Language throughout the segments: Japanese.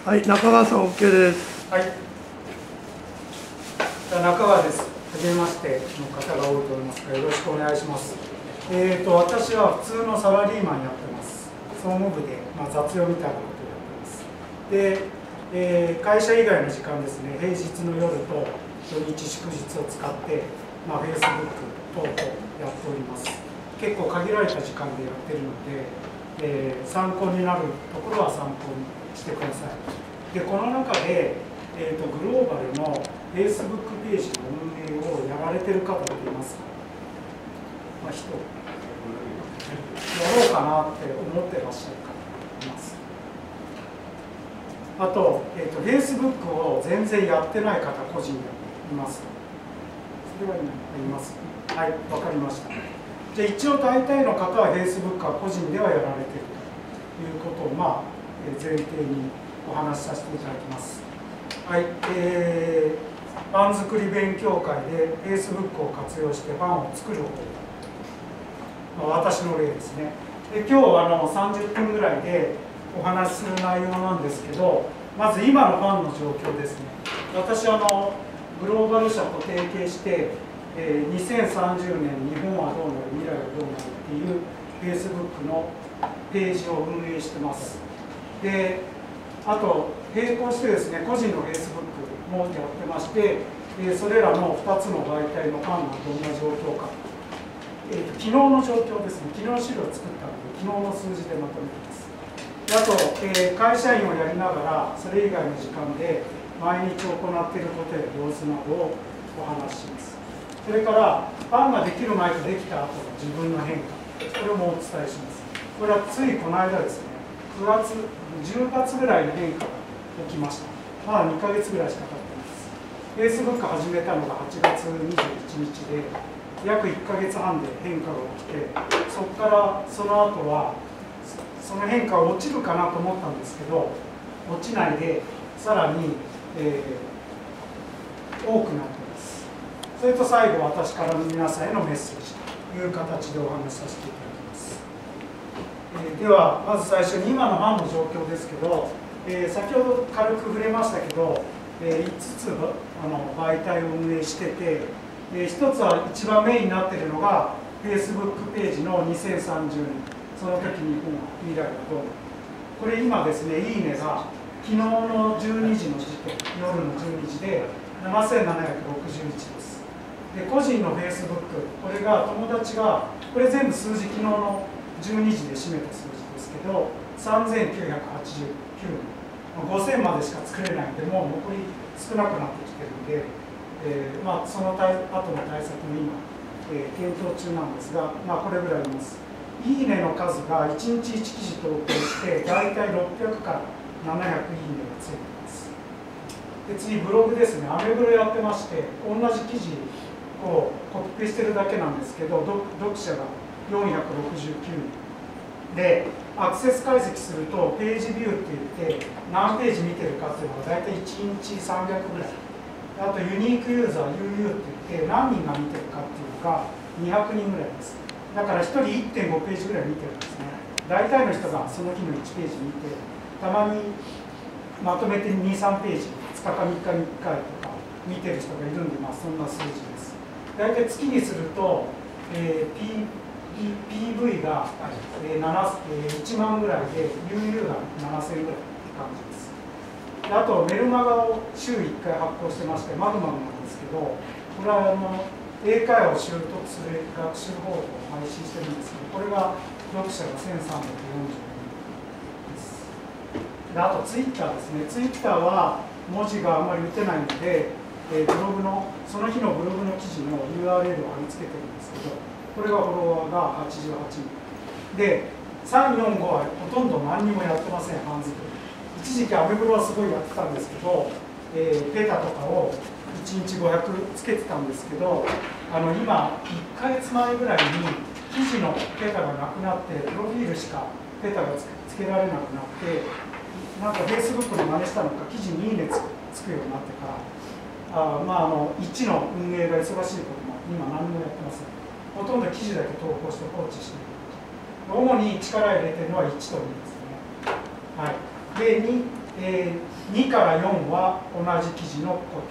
はい、中川さん OK です。はい。中川です。はじめましての方が多いと思いますが、よろしくお願いします。私は普通のサラリーマンやってます。総務部で、雑用みたいなことをやってます。で、会社以外の時間ですね、平日の夜と土日祝日を使って、Facebook 等々やっております。結構限られた時間でやってるので、参考になるところは参考にしてください。で、この中で、グローバルの Facebook ページの運営をやられてる方っていますか？人やろうかなって思ってらっしゃる方います。あと、Facebook を全然やってない方、個人でいます。それはいます。はい、わかりました。じゃあ一応大体の方は Facebook は個人ではやられているということを、前提にお話しさせていただきます。はい、パン作り勉強会で Facebook を活用してパンを作る方法、私の例ですね。で、今日30分ぐらいでお話しする内容なんですけど、まず今のパンの状況ですね。私グローバル社と提携して、2030年日本はどうなる、未来はどうなるっていう Facebook のページを運営してます。で、あと並行してですね、個人の Facebook もやってまして、それらの2つの媒体のファンがどんな状況か、昨日の状況ですね、昨日の資料を作ったので、昨日の数字でまとめてます。で、あと、会社員をやりながら、それ以外の時間で毎日行っていることや様子などをお話しします。それから、ファンができる前とできた後の自分の変化、これもお伝えします。これはついこの間ですね、10月ぐらいの変化が起きました。まだ2ヶ月ぐらいしか経ってないです。Facebook 始めたのが8月21日で、約1ヶ月半で変化が起きて、そこからその後は、その変化が落ちるかなと思ったんですけど、落ちないで、さらに、多くなっています。それと最後、私からの皆さんへのメッセージという形でお話しさせていただきます。では、まず最初に今のファンの状況ですけど、先ほど軽く触れましたけど、5つ媒体を運営してて、1つは一番メインになっているのが Facebook ページの2030年、その時日本は未来はどうなる。これ今ですね、いいねが昨日の12時の時点、夜の12時で7761です。で、個人の Facebook、これが友達が、これ全部数字、昨日の12時で占めた数字ですけど、3989人。5000までしか作れないんで、もう残り少なくなってきてるんで、その後の対策も今、検討中なんですが、これぐらいあります。いいねの数が1日1記事投稿して、大体600から700いいねがついています。で、次、ブログですね、アメブロやってまして、同じ記事をコピペしてるだけなんですけど、読者が469人。で、アクセス解析すると、ページビューって言って、何ページ見てるかっていうのが大体1日300ぐらい。あと、ユニークユーザー、UU って言って、何人が見てるかっていうのが200人ぐらいです。だから1人 1.5 ページぐらい見てるんですね。大体の人がその日の1ページ見て、たまにまとめて2、3ページ、2日か3日に1回とか見てる人がいるんで、そんな数字です。大体月にすると、PV が1万ぐらいで、UU が7000ぐらいって感じです。で、あと、メルマガを週1回発行してまして、マグマグなんですけど、これは英会話を習得する学習方法を配信してるんですけど、これが読者が1340人です。で、あと、ツイッターですね。ツイッターは文字があんまり打てないので、ブログの、その日のブログの記事の URL を貼り付けてるんですけど、これがフォロワーが88人。で、345はほとんど何にもやってません、ファン作り。一時期アメブロはすごいやってたんですけど、ペタとかを1日500つけてたんですけど、今、1ヶ月前ぐらいに記事のペタがなくなって、プロフィールしかペタがつけられなくなって、なんか Facebook の真似したのか、記事にいいねつくようになってから、1の運営が忙しいことも今何もやってません。ほとんど記事だけ投稿して放置している。主に力入れてるのは1と2ですね。はい。で、2、2から4は同じ記事のコ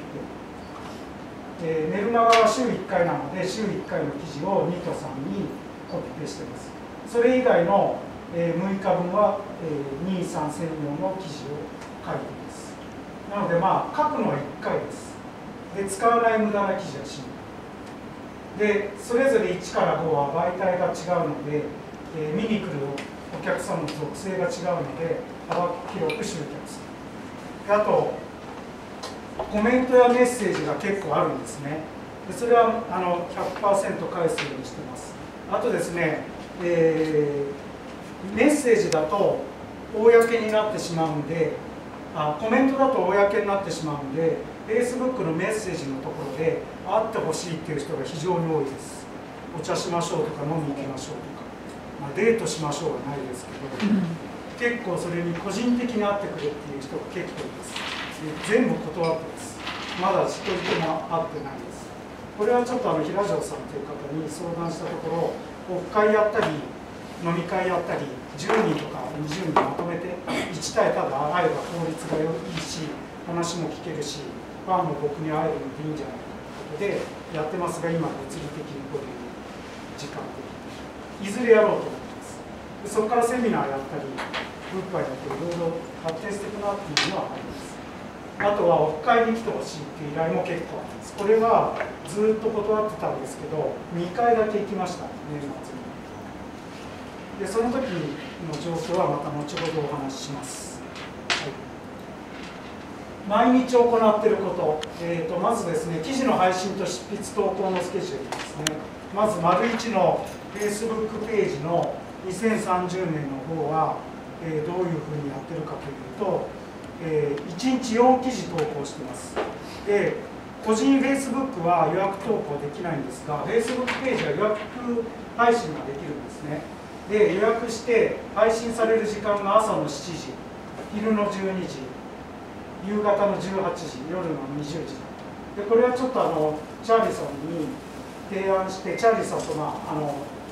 ピペ、メルマガは週1回なので週1回の記事を2と3にコピペしています。それ以外の6日分は2、3専用の記事を書いています。なのでまあ書くのは1回です。で使わない無駄な記事はしない。でそれぞれ1から5は媒体が違うので、見に来るお客さんの属性が違うので幅広く集客する。であとコメントやメッセージが結構あるんですね。でそれは100% 返すようにしてます。あとですね、メッセージだと公になってしまうんで、コメントだと公になってしまうんで、Facebook のメッセージのところで会ってほしいっていう人が非常に多いです。お茶しましょうとか飲み行きましょうとか、デートしましょうはないですけど、結構それに個人的に会ってくれっていう人が結構います。全部断ってます。まだ一人とも会ってないです。これはちょっと平城さんという方に相談したところ、オフ会やったり飲み会やったり10人とか20人まとめて1対ただ会えば効率がいいし、話も聞けるし、ファンも僕に会えるのでいいんじゃないかということでやってますが、今物理的にこういう時間でいずれやろうと思ってます。そこからセミナーやったりグッバイやったりいろいろ発展していくなっていうのはあります。あとはオフ会に来てほしいっていう依頼も結構あります。これはずっと断ってたんですけど2回だけ行きました、年末に。でその時の状況はまた後ほどお話しします。はい、毎日行っていること、まずですね、記事の配信と執筆投稿のスケジュールですね。まず丸1の Facebook ページの2030年の方は、どういうふうにやってるかというと、1日4記事投稿しています。で個人 Facebook は予約投稿できないんですが、Facebook ページは予約配信ができるんですね。で予約して配信される時間が朝の7時、昼の12時、夕方の18時、夜の20時。でこれはちょっとチャーリーさんに提案して、チャーリーさんと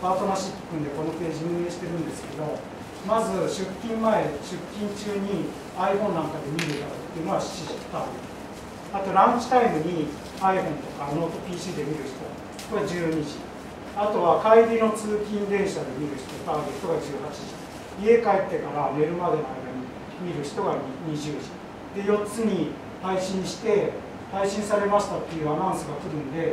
パートナーシップ組んでこのページ運営してるんですけど、まず出勤前、出勤中に iPhone なんかで見るだろうっていうのは7時ターゲット。あとランチタイムに iPhone とかノート PC で見る人、これ12時。あとは帰りの通勤電車で見る人、ターゲットが18時。家帰ってから寝るまでの間に見る人が20時。で4つに配信して、配信されましたっていうアナウンスが来るんで、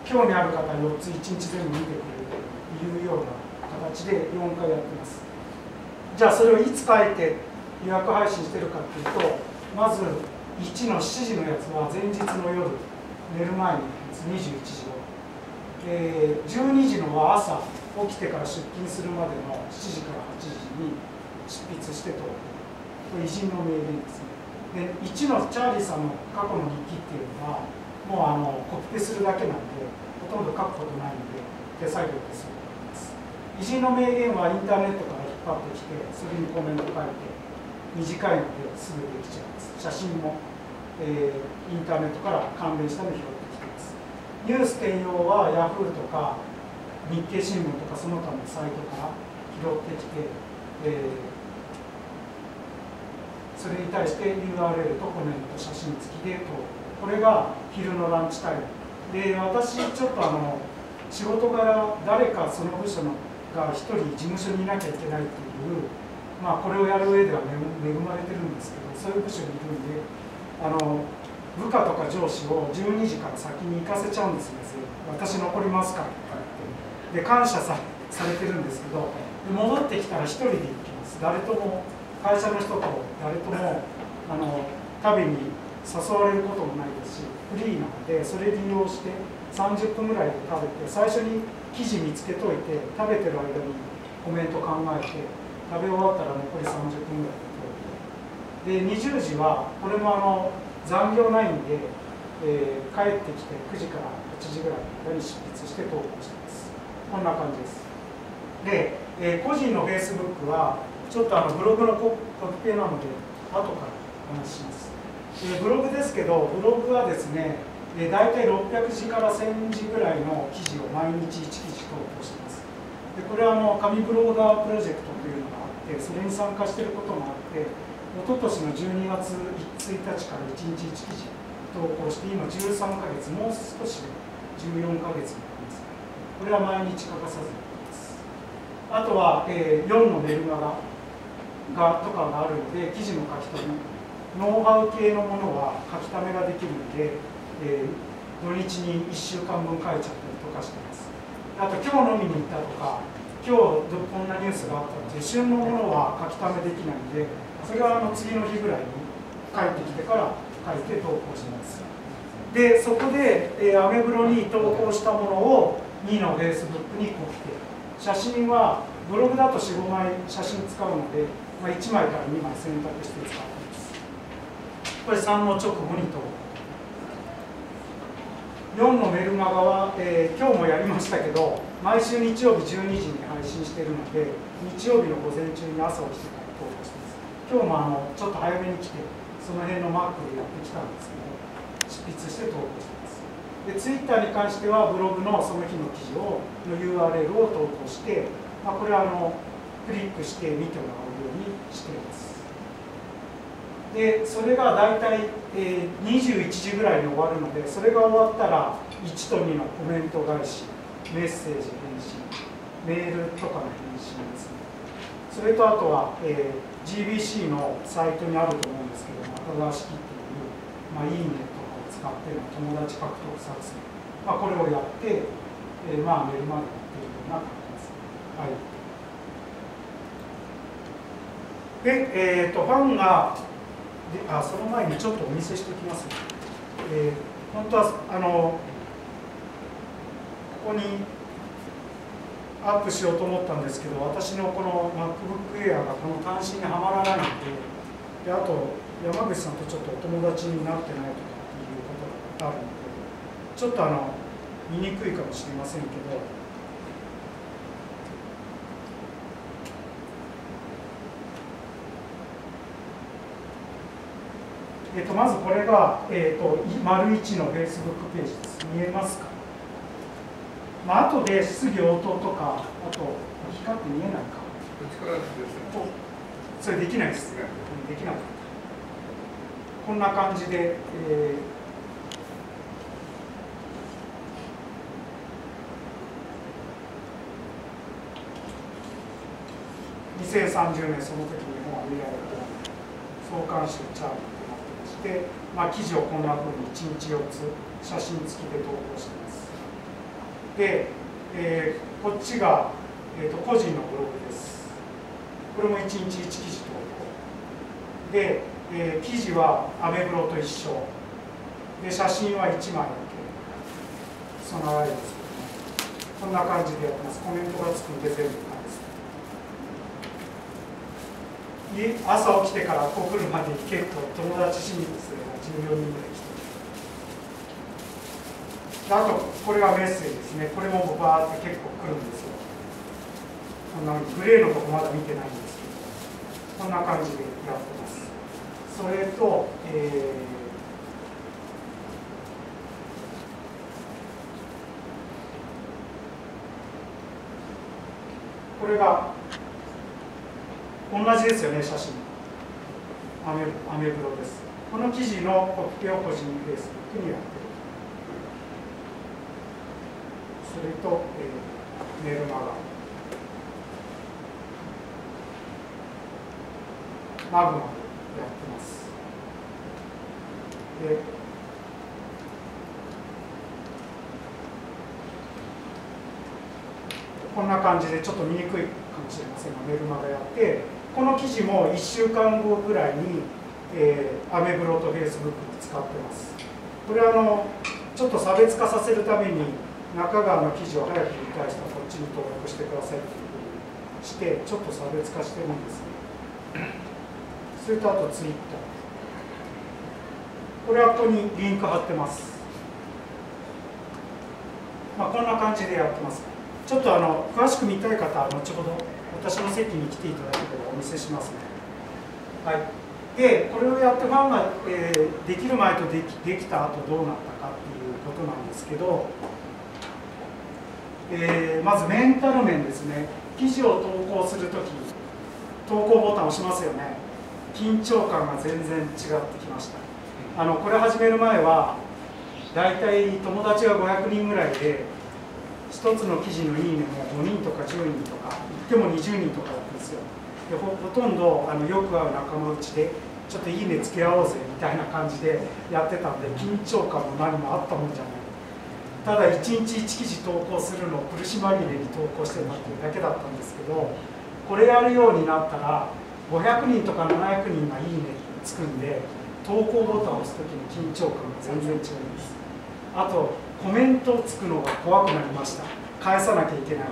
興味ある方は4つ1日全部見てくれるというような形で4回やってます。じゃあそれをいつ書いて予約配信してるかっていうと、まず1の7時のやつは前日の夜、寝る前に21時頃、12時のは朝起きてから出勤するまでの7時から8時に執筆してと、これ偉人の名言ですね。で1のチャーリーさんの過去の日記っていうのはもうコピペするだけなんでほとんど書くことないので手作業ですると思います。偉人の名言はインターネットから引っ張ってきて、それにコメント書いて短いのですぐできちゃいます。写真も、インターネットから関連したのを拾ってきています。ニュース転用は Yahoo とか日経新聞とかその他のサイトから拾ってきて、それに対して URL とコメント、写真付きで投稿。これが昼のランチタイムで、私ちょっと仕事柄誰かその部署のが1人事務所にいなきゃいけないっていう、これをやる上では恵まれてるんですけど、そういう部署にいるんで部下とか上司を12時から先に行かせちゃうんですね。私残りますからってで感謝されてるんですけど、戻ってきたら1人で行きます。誰とも会社の人と誰とも食べに誘われることもないですし、フリーなのでそれ利用して30分ぐらいで食べて、最初に記事見つけといて食べてる間にコメント考えて、食べ終わったら残り30分ぐらいで20時はこれも残業ないんで、帰ってきて9時から8時ぐらいまでに執筆して投稿しています。こんな感じです。で、個人の Facebook はちょっとブログのコピペなので後からお話しします。ブログですけど、ブログはですね、大体600字から1000字ぐらいの記事を毎日1記事投稿しています。でこれは紙ブロガープロジェクトというのがあって、それに参加していることもあって、で、一昨年の12月1日から1日1記事投稿して、今13ヶ月、もう少しで14ヶ月になります。これは毎日欠かさずやっています。あとは、4のメルマガとかがあるので、記事の書き留め、ノウハウ系のものは書き溜めができるので、土日に1週間分書いちゃったりとかしてます。あと、今日飲みに行ったとか、今日こんなニュースがあったので、旬のものは書き溜めできないので、それは次の日ぐらいに帰ってきてから書いて投稿します。で、そこで、アメブロに投稿したものを2の Facebook にこう来て、写真はブログだと 4、5枚写真使うので、1枚から2枚選択して使っています。これ3の直後に投稿。4のメルマガは、今日もやりましたけど、毎週日曜日12時に配信しているので、日曜日の午前中に朝起きてから投稿してます。今日もちょっと早めに来て、その辺のマークでやってきたんですけど、執筆して投稿してます。で、ツイッターに関しては、ブログのその日の記事の URL を投稿して、これはクリックして見てもらうようにしています。で、それが大体、21時ぐらいに終わるので、それが終わったら、1と2のコメント返し、メッセージ返信、メールとかの返信ですね。それとあとは、GBC のサイトにあると思うんですけど、中川式っていう、いいねとかを使っての友達獲得作戦、これをやって、メールまでやっているような感じです。はい。で、ファンが、その前にちょっとお見せしておきます、本当はここにアップしようと思ったんですけど、私のこの MacBook Air がこの端子にはまらないので、あと山口さんとちょっとお友達になってないとかっていうことがあるので、ちょっと見にくいかもしれませんけど、まずこれが、丸1の Facebook ページです。見えますか？後で質疑応答とか、あと、光って見えないか。それできないです。できなかった。こんな感じで、2030年その時日本は未来を相関してチャートとなってまして、記事をこんなふうに1日4つ写真付きで投稿しています。で、こっちが、個人のブログです。これも1日1記事投稿で、記事はアメブロと一緒で、写真は1枚だけ、その長いですけどね、こんな感じでやってます。コメントがつくんで全部朝起きてからここ来るまでに結構友達心理すれば14人ぐらい来てる。あとこれはメッセージですね。これもバーって結構来るんですよ。こんなグレーのとこまだ見てないんですけど、こんな感じでやってます。それと、これが同じですよね、写真。アメブロです。この記事のコピペを個人フェイスブックにやってる。それと、メルマガ。マグマでやってます。で、こんな感じでちょっと見にくいかもしれませんが、メルマガやって、この記事も1週間後ぐらいに、アメブロとフェイスブックで使ってます。これはちょっと差別化させるために、中川の記事を早く理解したらこっちに登録してくださいというふうにして、ちょっと差別化してるんですね。それとあとツイッター。これはここにリンク貼ってます。こんな感じでやってます。ちょっと詳しく見たい方は後ほど私の席に来ていただければお見せしますね。はい。で、これをやってファンが、できる前とできた後どうなったかっていうことなんですけど、まずメンタル面ですね。記事を投稿するとき、投稿ボタンを押しますよね。緊張感が全然違ってきました。これ始める前はだいたい友達が500人ぐらいで、1つの記事のいいねも5人とか10人とか、言っても20人とかだったんですよ。で ほとんどよく会う仲間内でちょっといいねつけ合おうぜみたいな感じでやってたんで、緊張感も何もあったもんじゃない。ただ1日1記事投稿するのを苦し紛れに投稿してたっていうだけだったんですけど、これやるようになったら500人とか700人がいいねつくんで、投稿ボタンを押すときに緊張感が全然違うんです。あとコメントつくのが怖くなりました。返さなきゃいけないので、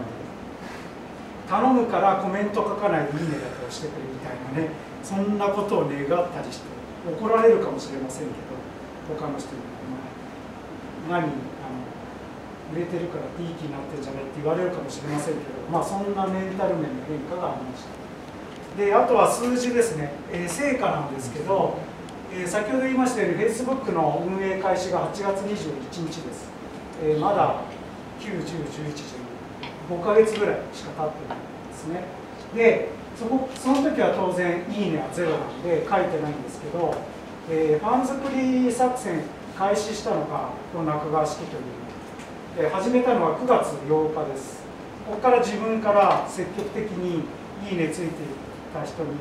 頼むからコメント書かないでいいねだけ押してくれみたいなね、そんなことを願ったりして、怒られるかもしれませんけど、他の人に何売れてるからいい気になってるんじゃないって言われるかもしれませんけど、そんなメンタル面の変化がありました。であとは数字ですね、成果なんですけど、先ほど言いましたように Facebook の運営開始が8月21日です。まだ9、10、11、12、5ヶ月ぐらいしか経ってないんですね。でその時は当然いいねはゼロなんで書いてないんですけど、ファン作り作戦開始したのがこの中川式という、始めたのは9月8日です。ここから自分から積極的にいいねついていた人に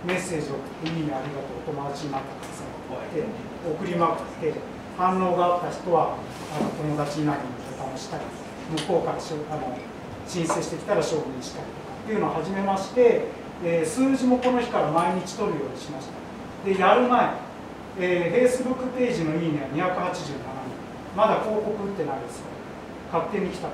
メッセージを送って、いいねありがとう、お友達になったくださいって送りまくって、反応があった人は友達になるボタンをしたり、向こうから申請してきたら承認したりとかっていうのを始めまして、数字もこの日から毎日取るようにしました。でやる前、Facebook ページのいいねは287人、まだ広告打ってないですから勝手に来たと。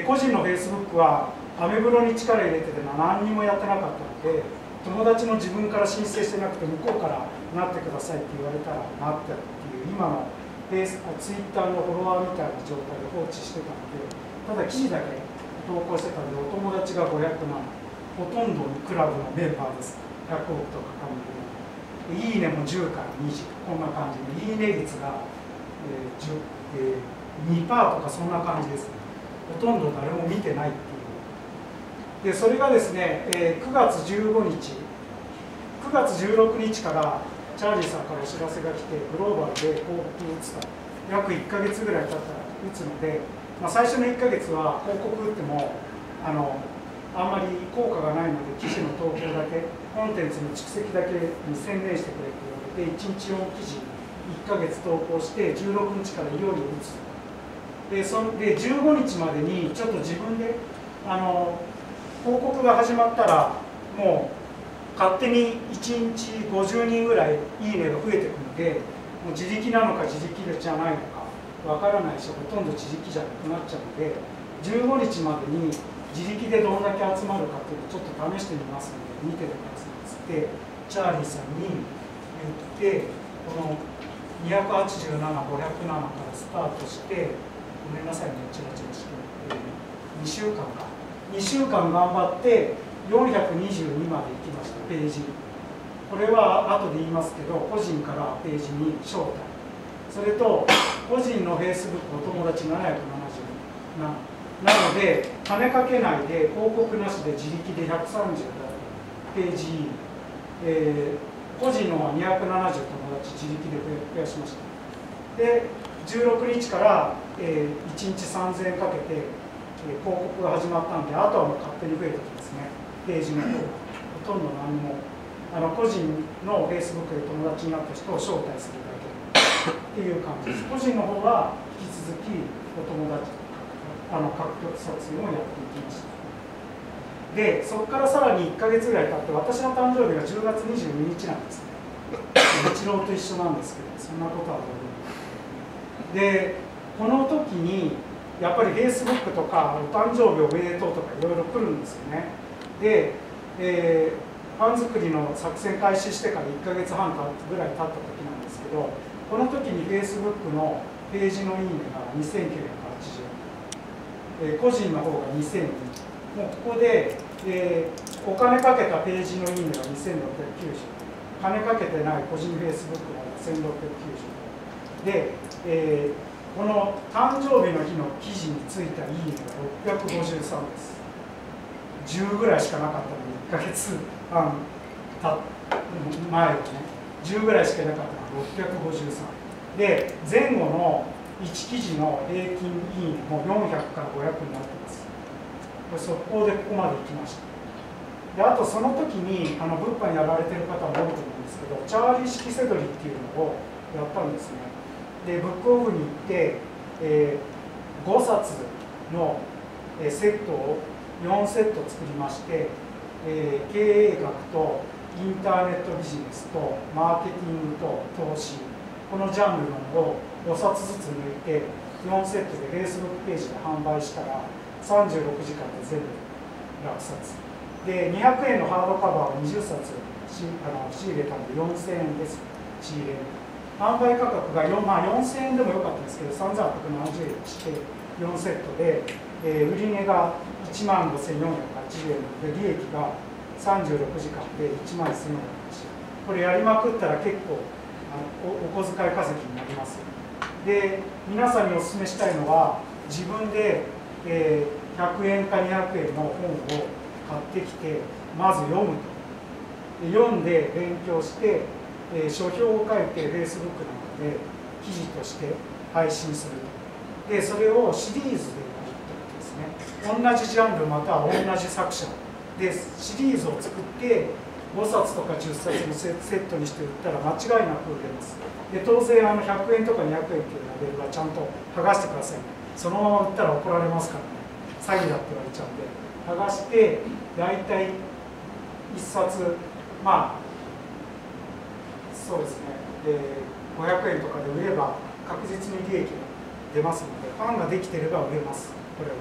個人の Facebook はアメブロに力入れてて何にもやってなかったので、友達の自分から申請してなくて向こうからなってくださいって言われたらなってっていう、今のTwitter のフォロワーみたいな状態で放置してたので、ただ記事だけ投稿してたので、お友達が500万、ほとんどのクラブのメンバーです。100億とか紙で、いいねも10から20、こんな感じで、いいね率が、2% とかそんな感じです。ほとんど誰も見てないっていう。でそれがですね、9月15日、9月16日からチャーリーさんからお知らせが来て、グローバルで広告を打つと、約1ヶ月ぐらい経ったら打つので、最初の1ヶ月は広告打ってもあんまり効果がないので、記事の投稿だけ、コンテンツの蓄積だけに専念してくれって言われて、1日4記事1ヶ月投稿して、16日からいよいよ打つ。で15日までにちょっと自分で広告が始まったら、もう勝手に1日50人ぐらいいいねが増えてくるので、もう自力なのか自力じゃないのかわからないし、ほとんど自力じゃなくなっちゃうので、15日までに自力でどんだけ集まるかっていうのをちょっと試してみますので見ててくださいっつってチャーリーさんに言って、この287、507からスタートして、ごめんなさいね、チラチラして、2週間か、2週間頑張って422まで行きました、ページ。これは後で言いますけど、個人からページに招待、それと個人の Facebook お友達770なので、金かけないで広告なしで自力で130ページ、個人の方は270友達自力で増やしました。で16日から、1日3000円かけて、広告が始まったんで、あとはもう勝手に増えてきますね、ページの方が。ほとんど何も個人の Facebook で友達になった人を招待するだけっていう感じです。個人の方は引き続きお友達獲得作戦をやっていきました。でそこからさらに1ヶ月ぐらい経って、私の誕生日が10月22日なんですね。一郎と一緒なんですけど、そんなことはどうでも。でこの時にやっぱり Facebook とかお誕生日おめでとうとかいろいろ来るんですよね。で、ファン作りの作戦開始してから1ヶ月半ぐらい経った時なんですけど、この時に Facebook のページのいいねが2980、個人の方が2002、もうここで、お金かけたページのいいねが2690、金かけてない個人 Facebook の方が1690で、この誕生日の日の記事についたいいねが653です。10ぐらいしかなかったのに1ヶ月半前はね、10ぐらいしかいなかったのが653で、前後の1記事の平均いいねも400から500になってます。これ速攻でここまで行きました。であとその時に物販やられてる方も多いと思うんですけど、チャーリー式セドリっていうのをやったんですね。でブックオフに行って、5冊のセットを4セット作りまして、経営学とインターネットビジネスとマーケティングと投資、このジャンルのを5冊ずつ抜いて4セットで Facebook ページで販売したら36時間で全部落札で、200円のハードカバーを20冊仕入れたので4000円です。仕入れ販売価格が4000円でもよかったんですけど3870円にして4セットで、売値が1万5480円で利益が36時間で1万1480円。これやりまくったら結構お小遣い稼ぎになります。で皆さんにお勧めしたいのは自分で、100円か200円の本を買ってきてまず読むと。読んで勉強して、書評を書いて Facebook などで記事として配信すると。でそれをシリーズでやるってことですね。同じジャンルまたは同じ作者でシリーズを作って5冊とか10冊のセットにして売ったら間違いなく売れます。で当然100円とか200円っていうラベルはちゃんと剥がしてくださいね。そのまま売ったら怒られますからね。詐欺だって言われちゃうんで剥がして大体1冊そうですね、500円とかで売れば確実に利益が出ますので、ファンができてれば売れます。これはっ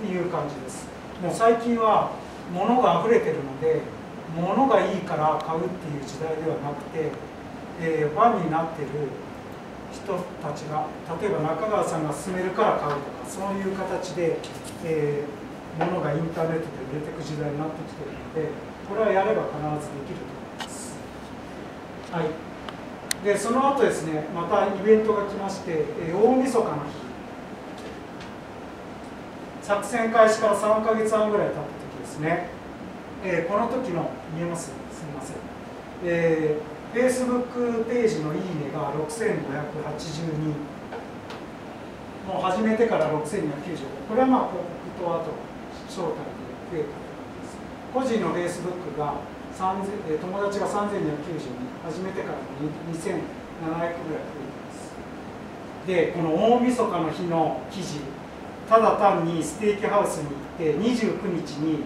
ていう感じです。もう最近は物が溢れてるので物がいいから買うっていう時代ではなくて、ファンになってる人たちが例えば中川さんが勧めるから買うとかそういう形で、物がインターネットで売れていく時代になってきているので、これはやれば必ずできると思います。はい、でその後ですね、またイベントが来まして、大晦日の日、作戦開始から3ヶ月半ぐらい経った時ですね、この時の見えます？すみません。Facebook ページのいいねが6582、もう始めてから6295、これは広告とあと招待で増えたです。個人の Facebook が友達が3292、始めてから2700ぐらい増えてます。で、この大晦日の日の記事、ただ単にステーキハウスに行って29日に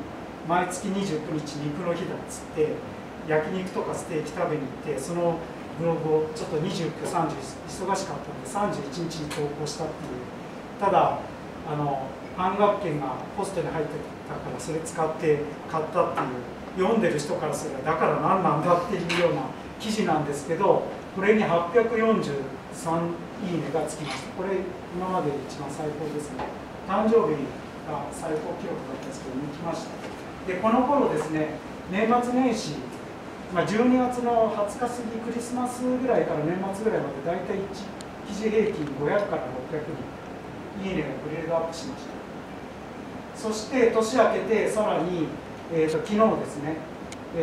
毎月29日肉の日だっつって焼肉とかステーキ食べに行って、そのブログをちょっと29、30忙しかったんで31日に投稿したっていう、ただ半額券がポストに入ってたからそれ使って買ったっていう、読んでる人からすればだから何なんだっていうような記事なんですけど、これに843いいねがつきました。これ今までで一番最高ですね。誕生日が最高記録だったんですけど抜きました。でこの頃ですね、年末年始、12月の20日過ぎクリスマスぐらいから年末ぐらいまでだいたい1記事平均500から600人いいねがグレードアップしました。そして年明けてさらに、昨日ですね、フ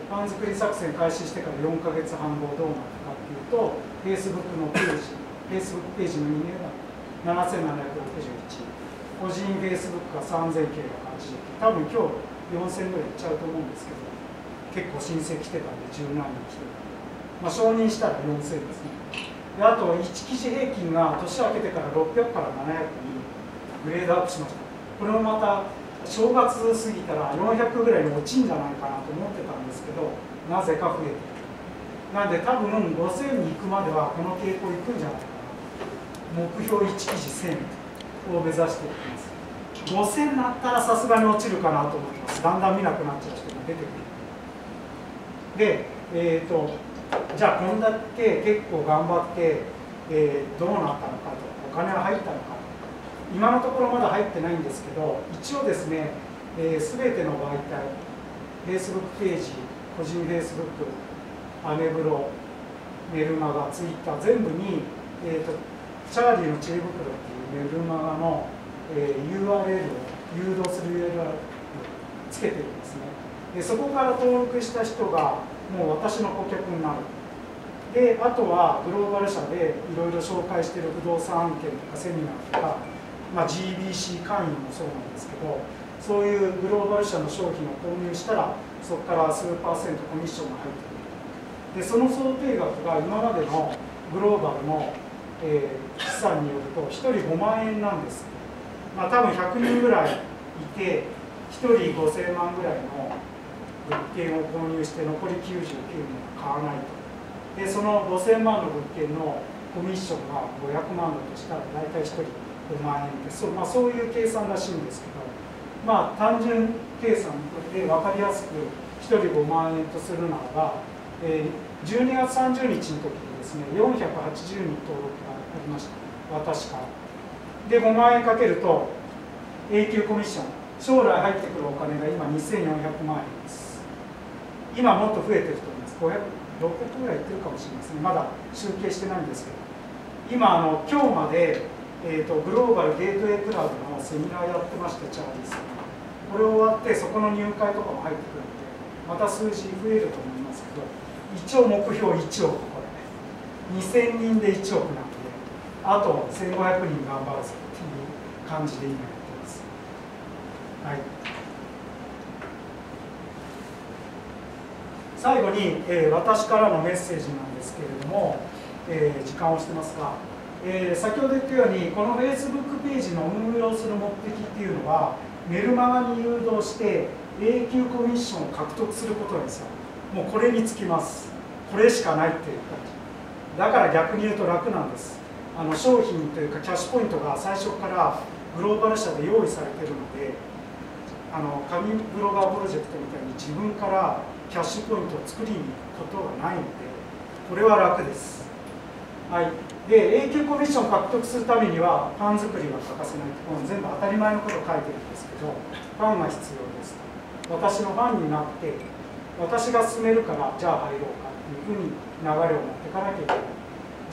ァン作り作戦開始してから4ヶ月半後どうなったかっていうと、Facebook のページ、Facebook ページのいいねが7761、個人 Facebook が3980、多分今日4000ぐらいいっちゃうと思うんですけど、結構申請来てたんで十何人来てたんで、承認したら4000ですね。であと1記事平均が年明けてから600から700にグレードアップしました。これもまた正月過ぎたら400ぐらいに落ちんじゃないかなと思ってたんですけど、なぜか増えてる。なんで多分5000に行くまではこの傾向行くんじゃないかな。目標1記事1000を目指していきます。5000になったらさすがに落ちるかなと思ってます。だんだん見なくなっちゃう人が出てくる。で、じゃあこんだけ結構頑張って、どうなったのかと、お金は入ったのか。今のところまだ入ってないんですけど、一応ですね、すべての媒体、Facebook ページ、個人 Facebook、アメブロ、メルマガ、Twitter、全部に、チャーリーの知恵袋っていうメルマガの、URL を、誘導する URL をつけてるんですね。でそこから登録した人がもう私の顧客になる。であとはグローバル社でいろいろ紹介している不動産案件とかセミナーとか、GBC 会員もそうなんですけど、そういうグローバル社の商品を購入したらそこから数%コミッションが入ってくる。でその想定額が今までのグローバルの、資産によると1人5万円なんです。多分100人ぐらいいて1人5000万ぐらいの物件を購入して残り99人は買わないと。でその5000万の物件のコミッションが500万だとしたら大体1人5万円ってそういう計算らしいんですけど、単純計算で分かりやすく1人5万円とするならば、12月30日の時にですね480人登録がありました、私から。で5万円かけると永久コミッション、将来入ってくるお金が今2400万円です。今もっと増えてると思います。600ぐらいいってるかもしれませんね。まだ集計してないんですけど、今今日まで、グローバルゲートウェイクラブのセミナーやってました、チャーリーさん。これ終わってそこの入会とかも入ってくるのでまた数字増えると思いますけど、一応目標1億、これ2000人で1億なのであと1500人頑張るぞっていう感じで今やってます。はい、最後に、私からのメッセージなんですけれども、時間をしてますが、先ほど言ったようにこの Facebook ページの運用する目的っていうのはメルマガに誘導して永久コミッションを獲得することですよ。もうこれにつきます。これしかないっていう感じだから逆に言うと楽なんです。商品というかキャッシュポイントが最初からグローバル社で用意されているので、紙ブロガープロジェクトみたいに自分からキャッシュポイントを作りに行くことがないのでこれは楽です。はい、で永久コミッションを獲得するためにはファン作りが欠かせない。この全部当たり前のことを書いてるんですけど、ファンが必要です。私のファンになって私が進めるからじゃあ入ろうかっていうふうに流れを持っていかなきゃいけない。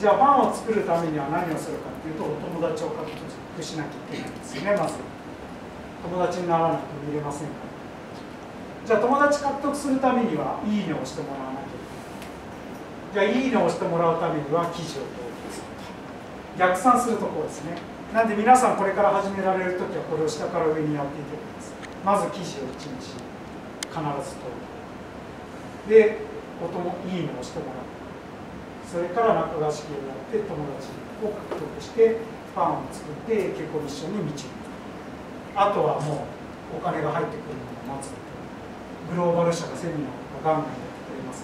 じゃあファンを作るためには何をするかっていうとお友達を獲得しなきゃいけないんですよね。まず友達にならないと見れませんから。じゃあ友達獲得するためにはいいねを押してもらわなきゃいけない。じゃあいいねを押してもらうためには記事を投稿すると。逆算するところですね。なんで皆さんこれから始められるときはこれを下から上にやっていけばいいです。まず記事を1日必ず投稿でいいねを押してもらう。それから中川式をやって友達を獲得してファンを作って永久コミッションに導く。あとはもうお金が入ってくるのを待つ。グローバル社がセミナーとかガンガンやってくれます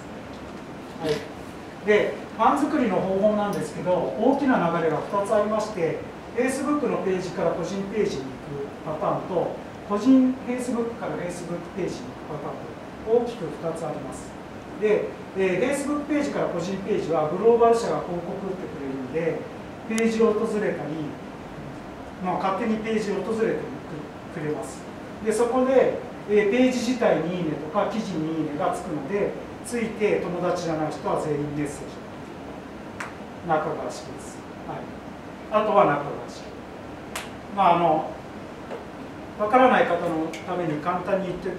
ので。はい、でファン作りの方法なんですけど、大きな流れが2つありまして、 Facebook のページから個人ページに行くパターンと個人 Facebook から Facebook ページに行くパターンと大きく2つあります。で、Facebook ページから個人ページはグローバル社が広告打ってくれるんで、ページを訪れたり、勝手にページを訪れてくれます。でそこで、ページ自体にいいねとか記事にいいねがつくので、ついて友達じゃない人は全員メッセージ。中川式です。はい、あとは中川式。わからない方のために簡単に言ってお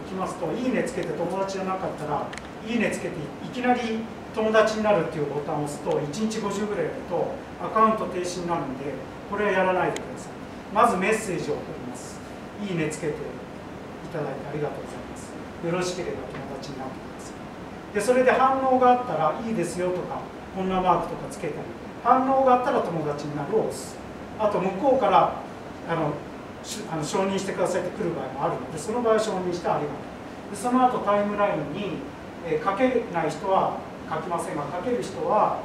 きますと、いいねつけて友達じゃなかったら、いいねつけていきなり友達になるっていうボタンを押すと、1日50ぐらいやるとアカウント停止になるんで、これはやらないでください。まずメッセージを送ります。いいねつけていただいてありがとうございます。よろしければ友達になってください。でそれで反応があったら、いいですよとか、こんなマークとかつけたり、反応があったら友達になるを押す。あと向こうから承認してくださいって来る場合もあるので、その場合は承認してありがとう。でその後タイムラインに、書けない人は書きませんが、書ける人は、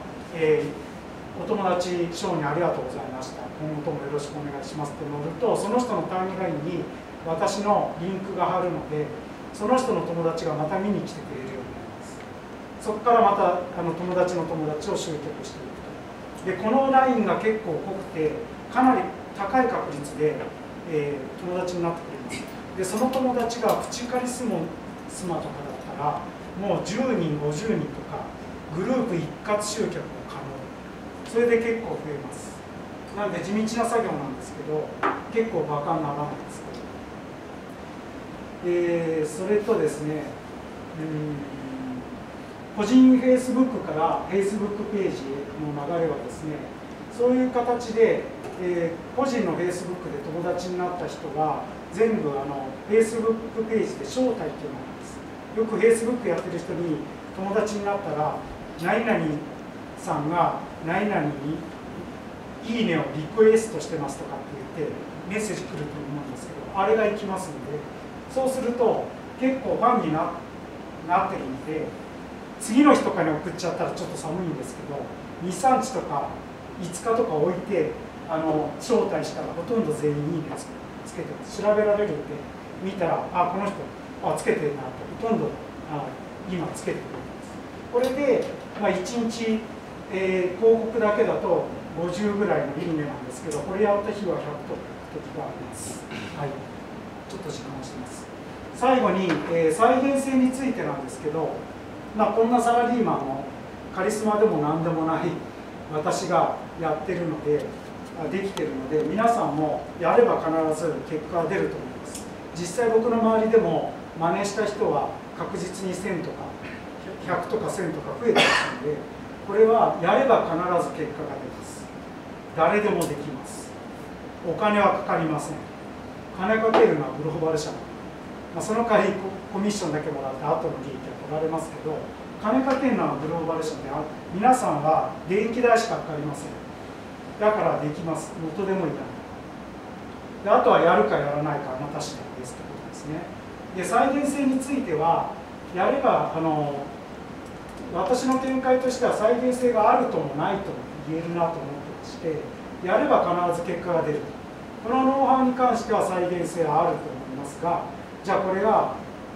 お友達承認ありがとうございました、今後ともよろしくお願いしますって載ると、その人のタイムラインに私のリンクが貼るので、その人の友達がまた見に来てくれるようになります。そこからまた友達の友達を集客していくと。でこのラインが結構濃くて、かなり高い確率で、友達になってくれます。でその友達がプチカリスマとかだったら、もう10人50人とかグループ一括集客が可能。それで結構増えます。なので地道な作業なんですけど、結構バカにならないです。それとですね、個人 Facebook から Facebook ページの流れはですね、そういう形で、個人の Facebook で友達になった人が全部Facebook ページで招待っていうのがあります。よく Facebook やってる人に友達になったら、何々さんが何々にいいねをリクエストしてますとかって言ってメッセージ来ると思うんですけど、あれが行きますので、そうすると結構ファンになってるんで、次の日とかに送っちゃったらちょっと寒いんですけど、2、3日とか5日とか置いて招待したらほとんど全員いいねつけてます。調べられるんで見たら、あ、この人つけてるなと、ほとんど今つけてくれます。これで、1日、広告だけだと50ぐらいのいいねなんですけど、これやった日は100と時があります。はい、ちょっと時間をしてます。最後に、再現性についてなんですけど、こんなサラリーマンのカリスマでも何でもない私がやってるので、できてるので、皆さんもやれば必ず結果が出ると思います。実際僕の周りでも真似した人は確実に1000とか100とか1000とか増えてますので、これはやれば必ず結果が出ます。誰でもできます。お金はかかりません。金かけるのはグローバル社なので、その代わりコミッションだけもらって後の利益は取られますけど、金かけるのはグローバル社で、皆さんは電気代しかかかりません。だからできます。元でもいらない。で、あとはやるかやらないかあなた次第ですということですね。で、再現性についてはやれば私の見解としては再現性があるともないとも言えるなと思ってまして、やれば必ず結果が出る。このノウハウに関しては再現性はあると思いますが、じゃあこれが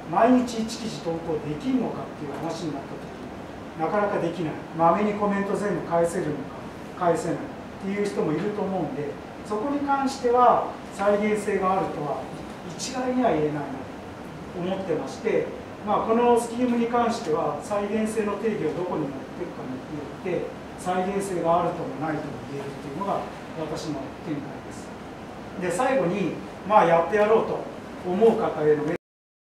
毎日1記事投稿できるのかっていう話になった時になかなかできない。まめにコメント全部返せるのか返せないっていう人もいると思うんで、そこに関しては再現性があるとは一概には言えないなと思ってまして、このスキームに関しては再現性の定義をどこに持っていくかによって再現性があるともないとも言えるっていうのが私の見解です。で、最後にやってやろうと思う方への